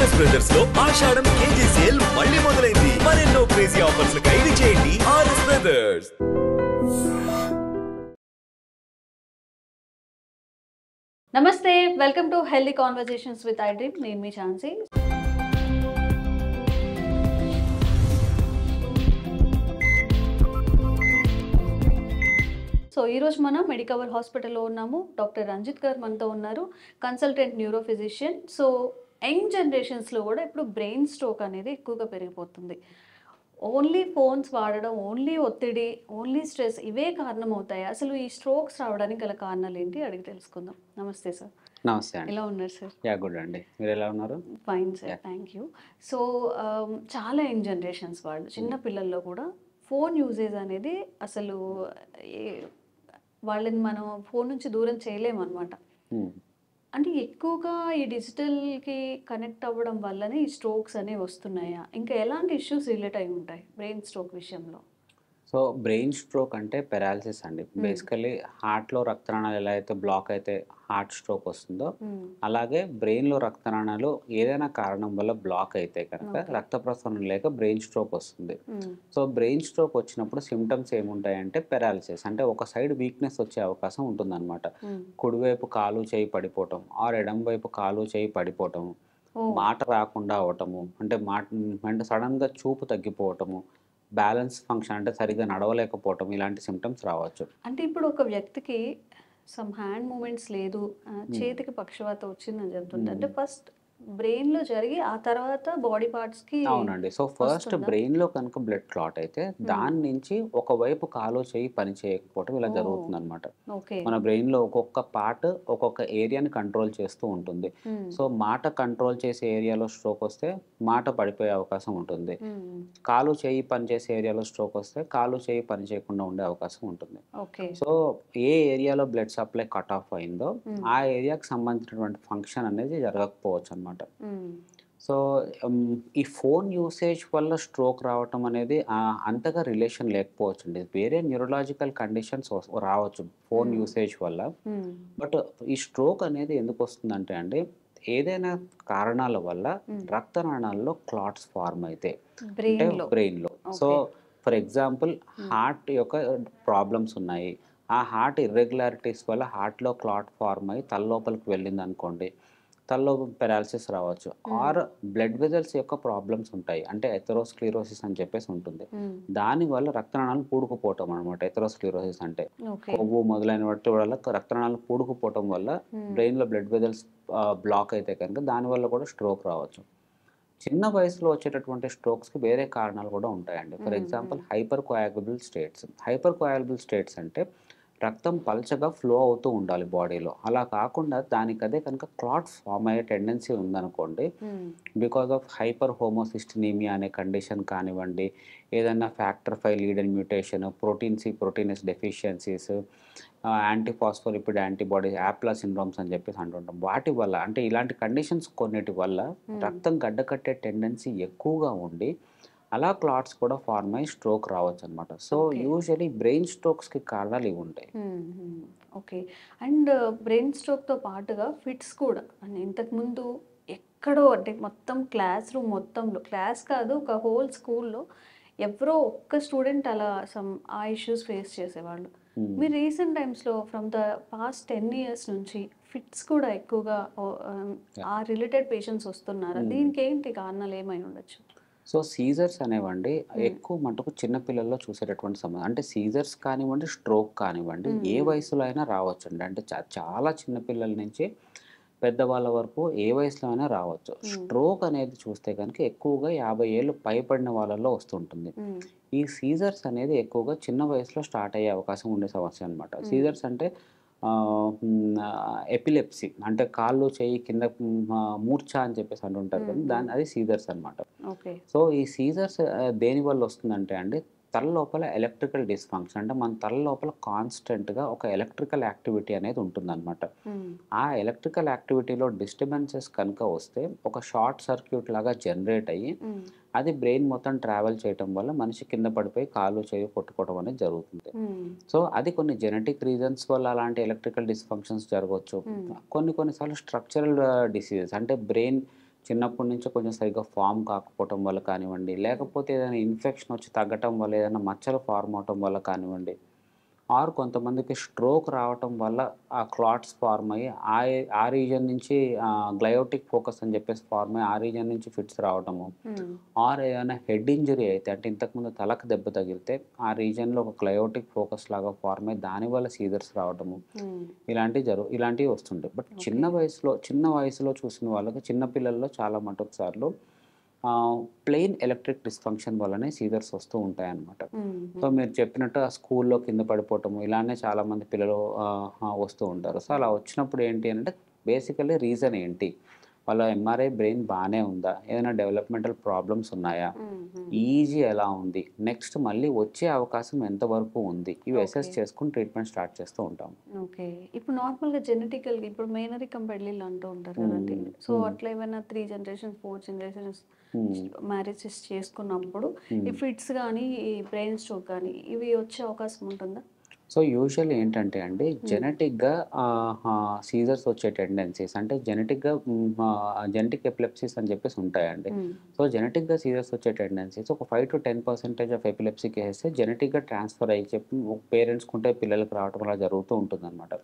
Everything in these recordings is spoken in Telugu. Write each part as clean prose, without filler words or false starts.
ఆర్ఎస్ బ్రదర్స్ లో ఆషాఢం కేజీ సేల్ మళ్ళీ మొదలైంది. మరెన్నో క్రేజీ ఆఫర్స్ ఖైదీ చేయండి ఆర్ఎస్ బ్రదర్స్. నమస్తే, welcome to healthy conversations with I dream. నేను మీ ఛాన్సీ. సో ఈరోజు మనం మెడికవర్ హాస్పిటల్లో ఉన్నాము. డాక్టర్ రంజిత్ గారు మనతో ఉన్నారు, consultant neuro physician. So young జనరేషన్స్లో కూడా ఇప్పుడు బ్రెయిన్ స్ట్రోక్ అనేది ఎక్కువగా పెరిగిపోతుంది. ఓన్లీ ఫోన్స్ వాడడం, ఓన్లీ ఒత్తిడి, ఓన్లీ స్ట్రెస్, ఇవే కారణం అవుతాయి. అసలు ఈ స్ట్రోక్స్ రావడానికి గల కారణాలు ఏంటి అడిగి తెలుసుకుందాం. నమస్తే సార్. నమస్తే అండి. ఎలా ఉన్నారు సార్? గుడ్ అండి. మీరు ఎలా ఉన్నారు? Fine sir, thank you. So చాలా యంగ్ జనరేషన్స్ వాళ్ళు, చిన్న పిల్లల్లో కూడా ఫోన్ యూజేజ్ అనేది అసలు వాళ్ళని మనం ఫోన్ నుంచి దూరం చేయలేము అనమాట. అంటే ఎక్కువగా ఈ డిజిటల్కి కనెక్ట్ అవ్వడం వల్లనే ఈ స్ట్రోక్స్ అనేవి వస్తున్నాయా? ఇంకా ఎలాంటి ఇష్యూస్ రిలేట్ అయి ఉంటాయి బ్రెయిన్ స్ట్రోక్ విషయంలో? సో బ్రెయిన్ స్ట్రోక్ అంటే పెరాలసిస్ అండి. బేసికలీ హార్ట్లో రక్తనాళాలు ఎలా అయితే బ్లాక్ అయితే హార్ట్ స్ట్రోక్ వస్తుందో, అలాగే బ్రెయిన్లో రక్తనాళాలు ఏదైనా కారణం వల్ల బ్లాక్ అయితే కనుక రక్త ప్రసరణ లేక బ్రెయిన్ స్ట్రోక్ వస్తుంది. సో బ్రెయిన్ స్ట్రోక్ వచ్చినప్పుడు సిమ్టమ్స్ ఏముంటాయంటే పెరాలసిస్, అంటే ఒక సైడ్ వీక్నెస్ వచ్చే అవకాశం ఉంటుందన్నమాట. కుడివైపు కాలు చేయి పడిపోవటం, ఆర్ ఎడం వైపు కాలు చేయి పడిపోవటం, మాట రాకుండా అవటము, అంటే సడన్గా చూపు తగ్గిపోవటము, బ్యాలెన్స్ ఫంక్షన్ అంటే సరిగ్గా నడవలేకపోవటం, ఇలాంటి సిమ్టమ్స్ రావచ్చు. అంటే ఇప్పుడు ఒక వ్యక్తికి సమ్ హ్యాండ్ మూమెంట్స్ లేదు, చేతికి పక్షవాతం వచ్చిందని చెప్తుంది. అంటే ఫస్ట్ బ్రెయిన్లో జరిగి ఆ తర్వాత బాడీ పార్ట్స్కి. అవునండి. సో ఫస్ట్ బ్రెయిన్లో కనుక బ్లడ్ క్లాట్ అయితే దాని నుంచి ఒకవైపు కాలు చేయి పని చేయకపోవటం ఇలా జరుగుతుంది అనమాట. మన బ్రెయిన్లో ఒక్కొక్క పార్ట్ ఒక్కొక్క ఏరియాని కంట్రోల్ చేస్తూ ఉంటుంది. సో మాట కంట్రోల్ చేసే ఏరియాలో స్ట్రోక్ వస్తే మాట పడిపోయే అవకాశం ఉంటుంది. కాలు చేయి పనిచేసే ఏరియాలో స్ట్రోక్ వస్తే కాలు చేయి పని చేయకుండా ఉండే అవకాశం ఉంటుంది. సో ఏ ఏరియాలో బ్లడ్ సప్లై కట్ ఆఫ్ అయిందో ఆ ఏరియాకి సంబంధించినటువంటి ఫంక్షన్ అనేది జరగకపోవచ్చు అనమాట. సో ఈ ఫోన్ యూసేజ్ వల్ల స్ట్రోక్ రావటం అనేది అంతగా రిలేషన్ లేకపోవచ్చు అండి. వేరే న్యూరలాజికల్ కండిషన్స్ రావచ్చు ఫోన్ యూసేజ్ వల్ల. బట్ ఈ స్ట్రోక్ అనేది ఎందుకు వస్తుందంటే అండి, ఏదైనా కారణాల వల్ల రక్తనాళాల్లో క్లాట్స్ ఫార్మ్ అయితే బ్రెయిన్లో. సో ఫర్ ఎగ్జాంపుల్ హార్ట్ యొక్క ప్రాబ్లమ్స్ ఉన్నాయి, ఆ హార్ట్ ఇర్రెగ్యులారిటీస్ వల్ల హార్ట్లో క్లాట్ ఫార్మ్ అయ్యి తలలోపలికి వెళ్ళింది అనుకోండి, తలలో పెరాలసిస్ రావచ్చు. ఆర్ బ్లడ్ వెజల్స్ యొక్క ప్రాబ్లమ్స్ ఉంటాయి, అంటే ఎథెరోస్క్లిరోసిస్ అని చెప్పేసి ఉంటుంది. దానివల్ల రక్తనాళాలు పూడుకుపోవటం అనమాట. ఎథెరోస్క్లిరోసిస్ అంటే కొవ్వు మొదలైన వాటి వల్ల రక్తనాళాలు పూడుకుపోవటం వల్ల బ్రెయిన్లో బ్లడ్ వెజల్స్ బ్లాక్ అయితే కనుక దానివల్ల కూడా స్ట్రోక్ రావచ్చు. చిన్న వయసులో వచ్చేటటువంటి స్ట్రోక్స్కి వేరే కారణాలు కూడా ఉంటాయండి. For example hyper coagulable states. Hyper coagulable states అంటే రక్తం పల్చగా ఫ్లో అవుతూ ఉండాలి బాడీలో. అలా కాకుండా దానికదే కనుక క్లాట్ ఫామ్ అయ్యే టెండెన్సీ ఉందనుకోండి, బికాజ్ ఆఫ్ హైపర్ హోమోసిస్టినీమియా అనే కండిషన్ కానివ్వండి, ఏదైనా factor 5 Leiden mutation, proteinous deficiencies, antiphospholipid antibodies, APLA syndromes అని చెప్పేసి అంటుంటాం. వాటి వల్ల అంటే ఇలాంటి కండిషన్స్ కొన్నిటి వల్ల రక్తం గడ్డకట్టే టెండెన్సీ ఎక్కువగా ఉండి అలా క్లాట్స్ కూడా ఫార్మ్ అయ్యి స్ట్రోక్ రావచ్చు అనమాట. సో యూజువలీ బ్రెయిన్ స్ట్రోక్స్కి కారణాలు ఇవి ఉంటాయి. ఓకే. అండ్ బ్రెయిన్ స్ట్రోక్తో పాటుగా ఫిట్స్ కూడా, ఇంతకుముందు ఎక్కడో అంటే మొత్తం క్లాస్ రూమ్ మొత్తంలో, క్లాస్ కాదు ఒక హోల్ స్కూల్లో ఎవరో ఒక్క స్టూడెంట్ అలా ఆ ఇష్యూస్ ఫేస్ చేసేవాళ్ళు. మీరు రీసెంట్ టైమ్స్లో ఫ్రమ్ ద పాస్ట్ 10 years నుంచి ఫిట్స్ కూడా ఎక్కువగా ఆ రిలేటెడ్ పేషెంట్స్ వస్తున్నారు. దీనికి ఏంటి కారణాలు ఏమై ఉండొచ్చు? సో సీజర్స్ అనేవండి ఎక్కువ మటుకు చిన్నపిల్లల్లో చూసేటటువంటి సమస్య. అంటే సీజర్స్ కానివ్వండి, స్ట్రోక్ కానివ్వండి, ఏ వయసులో అయినా రావచ్చు అండి. అంటే చాలా చిన్నపిల్లల నుంచి పెద్దవాళ్ళ వరకు ఏ వయసులో అయినా రావచ్చు. స్ట్రోక్ అనేది చూస్తే కనుక ఎక్కువగా 50 ఏళ్ళు పైబడిన వాళ్ళలో వస్తుంటుంది. ఈ సీజర్స్ అనేది ఎక్కువగా చిన్న వయసులో స్టార్ట్ అయ్యే అవకాశం ఉండే సమస్య అనమాట. సీజర్స్ అంటే ఎపిలెప్సీ, అంటే కాళ్ళు చేయి కింద మూర్ఛ అని చెప్పేసి అంటుంటారు కదా, అది సీజర్స్ అనమాట. సో ఈ సీజర్స్ దేనివల్ల వస్తుందంటే అండి, తల లోపల ఎలక్ట్రికల్ డిస్ఫంక్షన్, అంటే మన తల లోపల కాన్స్టెంట్గా ఒక ఎలక్ట్రికల్ యాక్టివిటీ అనేది ఉంటుందన్నమాట. ఆ ఎలక్ట్రికల్ యాక్టివిటీలో డిస్టర్బెన్సెస్ కనుక వస్తే ఒక షార్ట్ సర్క్యూట్ లాగా జనరేట్ అయ్యి అది బ్రెయిన్ మొత్తం ట్రావెల్ చేయటం వల్ల మనిషి కింద పడిపోయి కాలు చేయి కొట్టుకోవడం అనేది జరుగుతుంది. సో అది కొన్ని జెనెటిక్ రీజన్స్ వల్ల అలాంటి ఎలక్ట్రికల్ డిస్ఫంక్షన్స్ జరగవచ్చు. కొన్నిసార్లు స్ట్రక్చరల్ డిసీజెస్, అంటే బ్రెయిన్ చిన్నప్పటి నుంచి కొంచెం సరిగ్గా ఫామ్ కాకపోవటం వల్ల కానివ్వండి, లేకపోతే ఏదైనా ఇన్ఫెక్షన్ వచ్చి తగ్గటం వల్ల, ఏదైనా మచ్చలు ఫార్మ్ అవటం వల్ల కానివ్వండి, ఆర్ కొంతమందికి స్ట్రోక్ రావటం వల్ల ఆ క్లాట్స్ ఫార్మ్ అయ్యి ఆ రీజన్ నుంచి గ్లయోటిక్ ఫోకస్ అని చెప్పేసి ఫార్మ్ అయ్యి ఆ రీజన్ నుంచి ఫిట్స్ రావటము, ఆర్ ఏదైనా హెడ్ ఇంజరీ అయితే అంటే ఇంతకుముందు తలకు దెబ్బ తగిలితే ఆ రీజన్లో ఒక గ్లయోటిక్ ఫోకస్ లాగా ఫార్మ్ అయ్యి దానివల్ల సీజర్స్ రావటము, ఇలాంటివి వస్తుంటాయి. బట్ చిన్న వయసులో చూసిన వాళ్ళకి, చిన్న పిల్లల్లో చాలా మటుకు సార్లు ప్లెయిన్ ఎలక్ట్రిక్ డిస్ఫంక్షన్ వల్లనే సీజర్స్ వస్తూ ఉంటాయన్నమాట. సో మీరు చెప్పినట్టు ఆ స్కూల్లో కింద పడిపోవటము ఇలానే చాలామంది పిల్లలు వస్తూ ఉంటారు. సో అలా వచ్చినప్పుడు ఏంటి అంటే బేసికల్లీ రీజన్ ఏంటి, వాళ్ళ ఎంఆర్ఐ బ్రెయిన్ బాగానే ఉందా, ఏదైనా డెవలప్మెంటల్ ప్రాబ్లమ్స్ ఉన్నాయా, ఈజీ ఎలా ఉంది, నెక్స్ట్ మళ్ళీ వచ్చే అవకాశం ఎంతవరకు ఉంది, ఇవి అసెస్ చేసుకుని ట్రీట్మెంట్ స్టార్ట్ చేస్తూ ఉంటాం. ఓకే. ఇప్పుడు నార్మల్గా జెనెటికల్గా ఇప్పుడు మేనరికం పెళ్ళిళ్ళు అంటూ ఉంటారు కదండి. సో అట్లా ఏమైనా 3 జనరేషన్స్ 4 జనరేషన్స్ మ్యారేజెస్ చేసుకున్నప్పుడు ఈ ఫిట్స్ కానీ ఈ బ్రెయిన్ స్ట్రోక్ కానీ ఇవి వచ్చే అవకాశం ఉంటుందా? సో యూజువల్లీ ఏంటంటే అండి, జెనెటిక్గా సీజర్స్ వచ్చే టెండెన్సీస్ అంటే జెనెటిక్ ఎపిలెప్సీస్ అని చెప్పేసి ఉంటాయండి. సో జెనెటిక్గా సీజర్స్ వచ్చే టెండెన్సీస్ ఒక 5 to 10% ఆఫ్ ఎపిలెప్సీ కేసెస్ జెనెటిక్గా ట్రాన్స్ఫర్ అయ్యి చెప్పి పేరెంట్స్కి ఉంటే పిల్లలకు రావడం అలా జరుగుతూ ఉంటుందన్నమాట.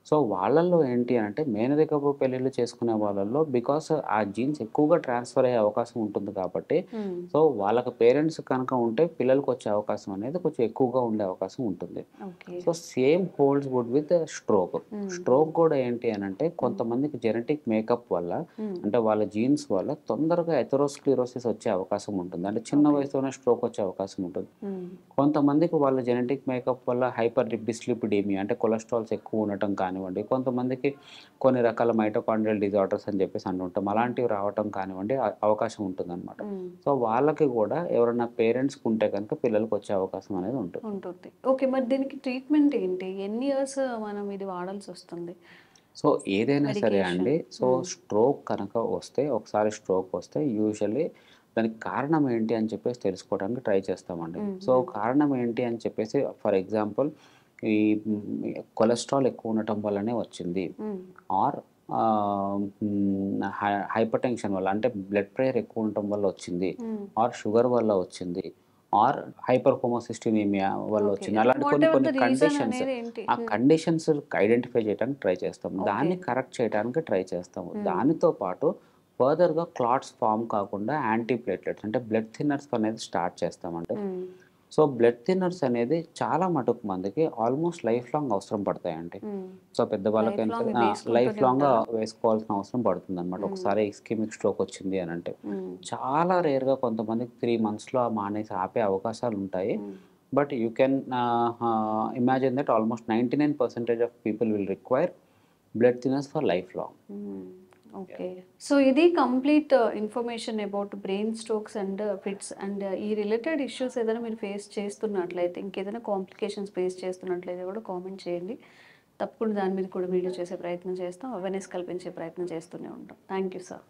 సో వాళ్ళల్లో ఏంటి అంటే మేనరికపు పెళ్ళిళ్ళు చేసుకునే వాళ్ళల్లో బికాస్ ఆ జీన్స్ ఎక్కువగా ట్రాన్స్ఫర్ అయ్యే అవకాశం ఉంటుంది కాబట్టి, సో వాళ్ళకి పేరెంట్స్ కనుక ఉంటే పిల్లలకు వచ్చే అవకాశం అనేది కొంచెం ఎక్కువగా ఉండే అవకాశం ఉంటుంది. So same holds good with stroke. Stroke కూడా ఏంటి అని అంటే కొంతమందికి జెనెటిక్ మేకప్ వల్ల అంటే వాళ్ళ జీన్స్ వల్ల తొందరగా ఎథెరోస్క్లిరోసిస్ వచ్చే అవకాశం ఉంటుంది, అంటే చిన్న వయసులోనే స్ట్రోక్ వచ్చే అవకాశం ఉంటుంది. కొంతమందికి వాళ్ళ జెనెటిక్ మేకప్ వల్ల హైపర్ డిస్లిపిడీమియా అంటే కొలెస్ట్రాల్స్ ఎక్కువ ఉండటం కానివ్వండి, కొంతమందికి కొన్ని రకాల మైటోకాండ్రియల్ డిజార్డర్స్ అని చెప్పేసి అంటుంటాం, అలాంటివి రావటం కానివ్వండి అవకాశం ఉంటుందన్నమాట. సో వాళ్ళకి కూడా ఎవరైనా పేరెంట్స్కి ఉంటే కనుక పిల్లలకు వచ్చే అవకాశం అనేది ఉంటుంది. ఓకే, మరి దీనికి ట్రీట్మెంట్ ఏంటి, ఎన్ని ఇయర్స్ మనం ఇది వాడాల్సి వస్తుంది? సో ఏదైనా సరే అండి, సో స్ట్రోక్ కనుక వస్తే, ఒకసారి స్ట్రోక్ వస్తే యూజువల్లీ దానికి కారణం ఏంటి అని చెప్పేసి తెలుసుకోవడానికి ట్రై చేస్తామండి. సో కారణం ఏంటి అని చెప్పేసి ఫర్ ఎగ్జాంపుల్ ఈ కొలెస్ట్రాల్ ఎక్కువ ఉండటం వల్లనే వచ్చింది, ఆర్ హైపర్ టెన్షన్ వల్ల అంటే బ్లడ్ ప్రెషర్ ఎక్కువ ఉండటం వల్ల వచ్చింది, ఆర్ షుగర్ వల్ల వచ్చింది, ఆర్ హైపర్ హోమోసిస్టినిమియా వల్ల వచ్చింది. అలాంటి కొన్ని కండిషన్స్, ఆ కండిషన్స్ ఐడెంటిఫై చేయడానికి ట్రై చేస్తాం, దాన్ని కరెక్ట్ చేయడానికి ట్రై చేస్తాము. దానితో పాటు ఫర్దర్గా క్లాట్స్ ఫామ్ కాకుండా యాంటీ ప్లేట్లెట్స్ అంటే బ్లడ్ థిన్నర్స్ అనేది స్టార్ట్ చేస్తామండి. సో బ్లడ్ థిన్నర్స్ అనేది చాలా మటుకు మందికి ఆల్మోస్ట్ లైఫ్ లాంగ్ అవసరం పడతాయండి. సో పెద్దవాళ్ళకైనా సరే లైఫ్ లాంగ్గా వేసుకోవాల్సిన అవసరం పడుతుంది అనమాట. ఒకసారి ఇస్కెమిక్ స్ట్రోక్ వచ్చింది అని అంటే చాలా రేర్గా కొంతమందికి 3 monthsలో మానేసి ఆపే అవకాశాలు ఉంటాయి. But you can imagine that almost 99% of people will require blood thinners for life long. Okay, so ఇది complete information about brain strokes and fits and ఈ రిలేటెడ్ ఇష్యూస్ ఏదైనా మీరు ఫేస్ చేస్తున్నట్లయితే, ఇంకేదైనా కాంప్లికేషన్స్ ఫేస్ చేస్తున్నట్లయితే కూడా కామెంట్ చేయండి. తప్పకుండా దాని మీద కూడా వీడియో చేసే ప్రయత్నం చేస్తాం, అవేర్నెస్ కల్పించే ప్రయత్నం చేస్తూనే ఉంటాం. Thank you sir.